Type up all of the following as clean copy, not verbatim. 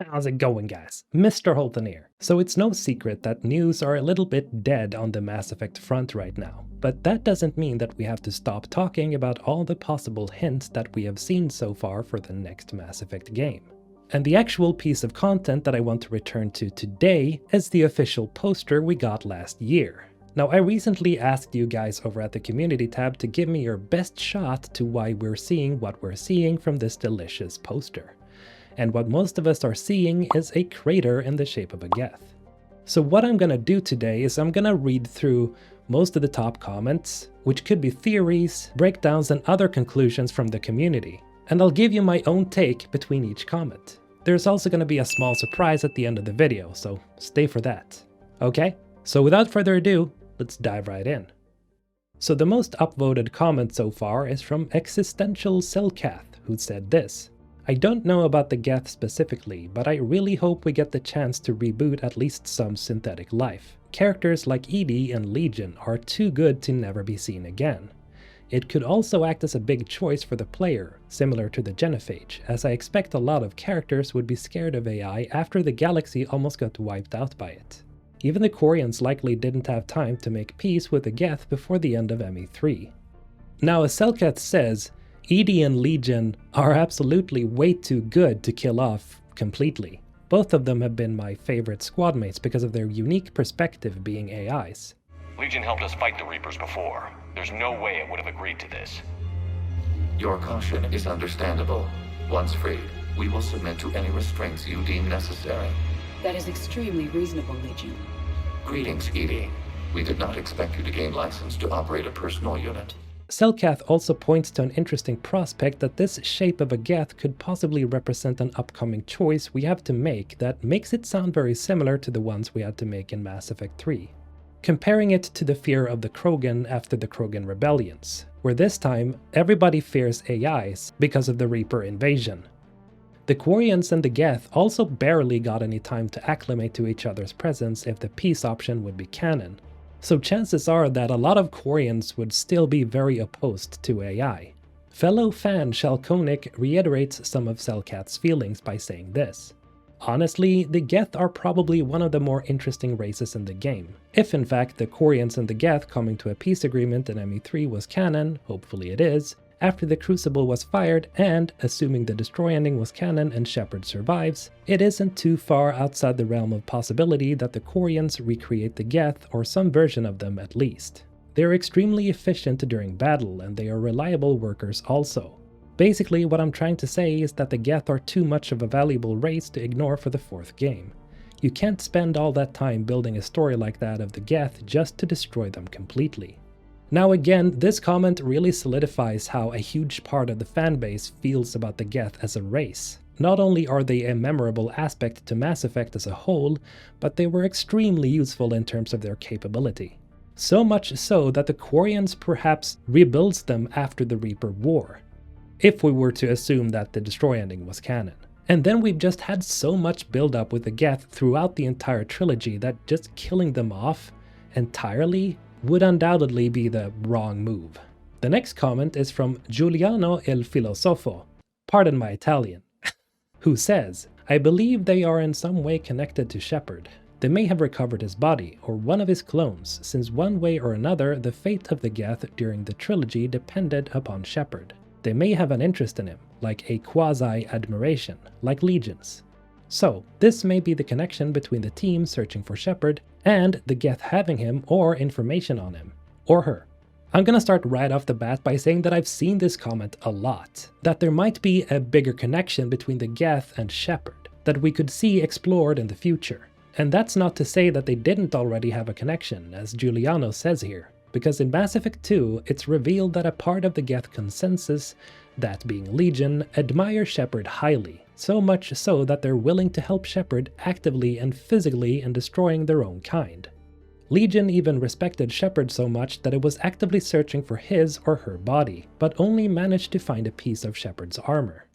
How's it going, guys? MrHulthen here. So it's no secret that news are a little bit dead on the Mass Effect front right now, but that doesn't mean that we have to stop talking about all the possible hints that we have seen so far for the next Mass Effect game. And the actual piece of content that I want to return to today is the official poster we got last year. Now, I recently asked you guys over at the community tab to give me your best shot to why we're seeing what we're seeing from this delicious poster. And what most of us are seeing is a crater in the shape of a Geth. So what I'm gonna do today is I'm gonna read through most of the top comments, which could be theories, breakdowns, and other conclusions from the community. And I'll give you my own take between each comment. There's also gonna be a small surprise at the end of the video, so stay for that. Okay? So without further ado, let's dive right in. So the most upvoted comment so far is from Existential Cellcath, who said this: I don't know about the Geth specifically, but I really hope we get the chance to reboot at least some synthetic life. Characters like EDI and Legion are too good to never be seen again. It could also act as a big choice for the player, similar to the Genophage, as I expect a lot of characters would be scared of AI after the galaxy almost got wiped out by it. Even the Quarians likely didn't have time to make peace with the Geth before the end of ME3. Now, as Cellcath says, EDI and Legion are absolutely way too good to kill off completely. Both of them have been my favorite squad mates because of their unique perspective being AIs. Legion helped us fight the Reapers before. There's no way it would have agreed to this. Your caution is understandable. Once freed, we will submit to any restraints you deem necessary. That is extremely reasonable, Legion. Greetings, EDI. We did not expect you to gain license to operate a personal unit. Cellcath also points to an interesting prospect that this shape of a Geth could possibly represent an upcoming choice we have to make that makes it sound very similar to the ones we had to make in Mass Effect 3. Comparing it to the fear of the Krogan after the Krogan rebellions, where this time everybody fears AIs because of the Reaper invasion. The Quarians and the Geth also barely got any time to acclimate to each other's presence if the peace option would be canon. So chances are that a lot of Quarians would still be very opposed to AI. Fellow fan Shalkonik reiterates some of Cellcath's feelings by saying this: honestly, the Geth are probably one of the more interesting races in the game. If in fact the Quarians and the Geth coming to a peace agreement in ME3 was canon, hopefully it is, after the Crucible was fired, and assuming the Destroy ending was canon and Shepard survives, it isn't too far outside the realm of possibility that the Quarians recreate the Geth, or some version of them at least. They are extremely efficient during battle, and they are reliable workers also. Basically, what I'm trying to say is that the Geth are too much of a valuable race to ignore for the fourth game. You can't spend all that time building a story like that of the Geth just to destroy them completely. Now again, this comment really solidifies how a huge part of the fanbase feels about the Geth as a race. Not only are they a memorable aspect to Mass Effect as a whole, but they were extremely useful in terms of their capability. So much so that the Quarians perhaps rebuilds them after the Reaper War, if we were to assume that the Destroy ending was canon. And then we've just had so much build up with the Geth throughout the entire trilogy that just killing them off entirely would undoubtedly be the wrong move. The next comment is from Giuliano il Filosofo, pardon my Italian, who says, I believe they are in some way connected to Shepard. They may have recovered his body, or one of his clones, since one way or another the fate of the Geth during the trilogy depended upon Shepard. They may have an interest in him, like a quasi-admiration, like Legions. So, this may be the connection between the team searching for Shepard and the Geth having him or information on him. Or her. I'm gonna start right off the bat by saying that I've seen this comment a lot. That there might be a bigger connection between the Geth and Shepard, that we could see explored in the future. And that's not to say that they didn't already have a connection, as Giuliano says here. Because in Mass Effect 2, it's revealed that a part of the Geth consensus, that being Legion, admire Shepard highly, so much so that they're willing to help Shepard actively and physically in destroying their own kind. Legion even respected Shepard so much that it was actively searching for his or her body, but only managed to find a piece of Shepard's armor.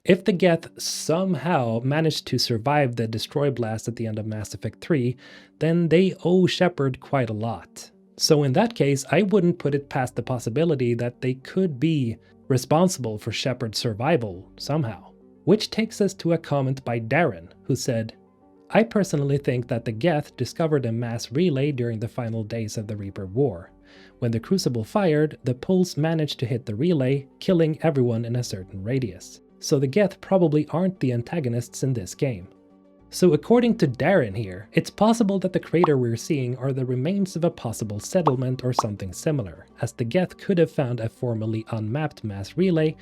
If the Geth somehow managed to survive the Destroy blast at the end of Mass Effect 3, then they owe Shepard quite a lot. So in that case, I wouldn't put it past the possibility that they could be responsible for Shepard's survival somehow. Which takes us to a comment by Darren, who said, I personally think that the Geth discovered a mass relay during the final days of the Reaper War. When the Crucible fired, the pulse managed to hit the relay, killing everyone in a certain radius. So the Geth probably aren't the antagonists in this game. So according to Darren here, it's possible that the crater we're seeing are the remains of a possible settlement or something similar, as the Geth could have found a formerly unmapped mass relay,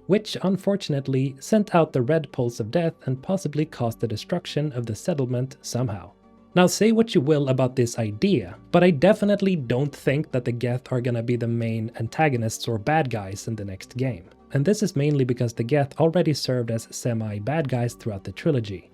which unfortunately sent out the red pulse of death and possibly caused the destruction of the settlement somehow. Now say what you will about this idea, but I definitely don't think that the Geth are gonna be the main antagonists or bad guys in the next game. And this is mainly because the Geth already served as semi-bad guys throughout the trilogy,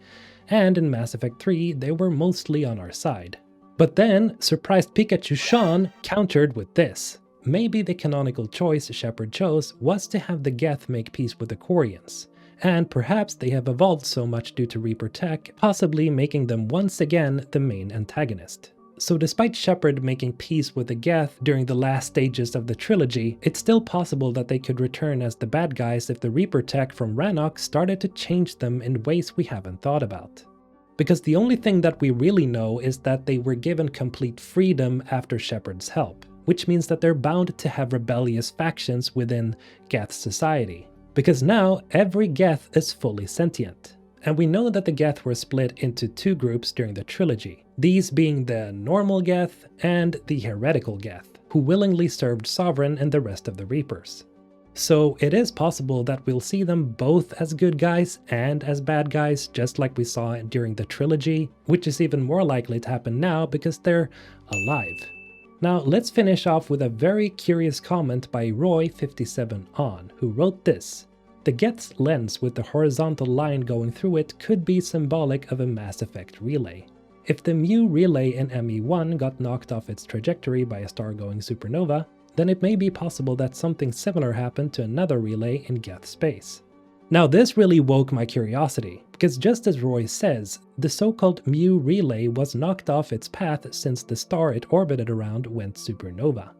and in Mass Effect 3 they were mostly on our side. But then, surprised Pikachu Sean countered with this. Maybe the canonical choice Shepard chose was to have the Geth make peace with the Quarians. And perhaps they have evolved so much due to Reaper tech, possibly making them once again the main antagonist. So despite Shepard making peace with the Geth during the last stages of the trilogy, it's still possible that they could return as the bad guys if the Reaper tech from Rannoch started to change them in ways we haven't thought about. Because the only thing that we really know is that they were given complete freedom after Shepard's help, which means that they're bound to have rebellious factions within Geth society. Because now, every Geth is fully sentient. And we know that the Geth were split into two groups during the trilogy, these being the normal Geth and the heretical Geth, who willingly served Sovereign and the rest of the Reapers. So it is possible that we'll see them both as good guys and as bad guys, just like we saw during the trilogy, which is even more likely to happen now because they're alive. Now let's finish off with a very curious comment by Roy57on, who wrote this. The Geth's lens with the horizontal line going through it could be symbolic of a Mass Effect relay. If the Mu relay in ME1 got knocked off its trajectory by a star-going supernova, then it may be possible that something similar happened to another relay in Geth space. Now this really woke my curiosity, because just as Roy says, the so-called Mu relay was knocked off its path since the star it orbited around went supernova.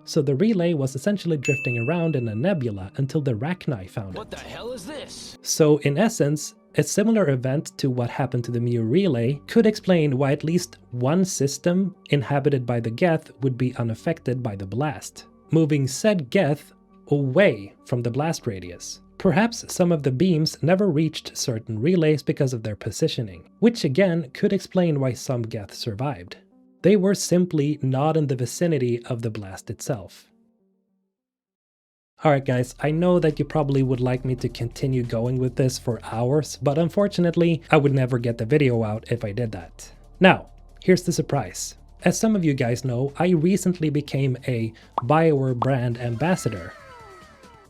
So the relay was essentially drifting around in a nebula until the Rachni found it. What the hell is this? So in essence, a similar event to what happened to the Mu relay could explain why at least one system inhabited by the Geth would be unaffected by the blast, moving said Geth away from the blast radius. Perhaps some of the beams never reached certain relays because of their positioning, which again could explain why some Geth survived. They were simply not in the vicinity of the blast itself. Alright guys, I know that you probably would like me to continue going with this for hours, but unfortunately I would never get the video out if I did that. Now, here's the surprise. As some of you guys know, I recently became a bioware brand ambassador,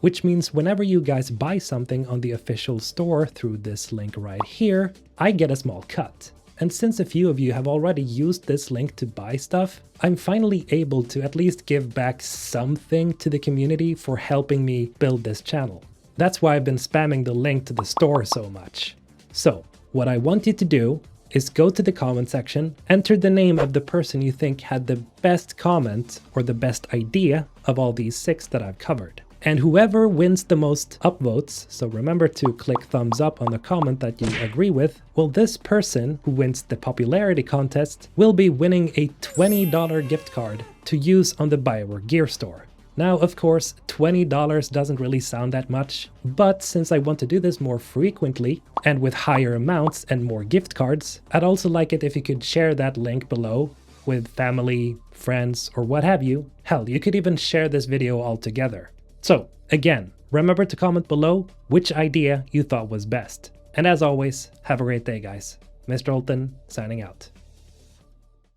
which means whenever you guys buy something on the official store through this link right here, I get a small cut. And since a few of you have already used this link to buy stuff, I'm finally able to at least give back something to the community for helping me build this channel. That's why I've been spamming the link to the store so much. So, what I want you to do is go to the comment section, enter the name of the person you think had the best comment or the best idea of all these 6 that I've covered. And whoever wins the most upvotes, so remember to click thumbs up on the comment that you agree with, well, this person who wins the popularity contest will be winning a $20 gift card to use on the BioWare gear store. Now, of course, $20 doesn't really sound that much, but since I want to do this more frequently and with higher amounts and more gift cards, I'd also like it if you could share that link below with family, friends, or what have you. Hell, you could even share this video altogether. So, again, remember to comment below which idea you thought was best. And as always, have a great day, guys. MrHulthen signing out.